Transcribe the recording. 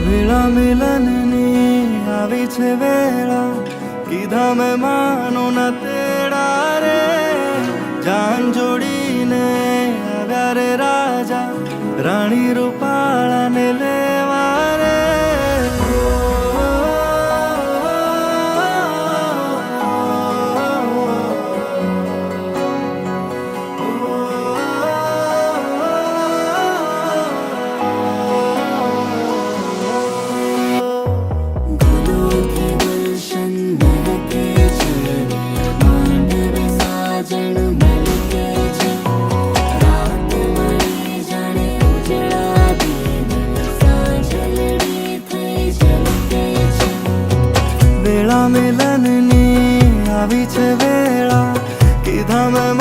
વેળા મિલનની આવી છે વેળા, કીધા મેં માનો ના તેડા રે. જાન જોડીને આવ્યા રે રાજા, રાણી રૂપાળાને લેવા રે. વેળા મિલનની આવી છે વેળા, કીધા મેં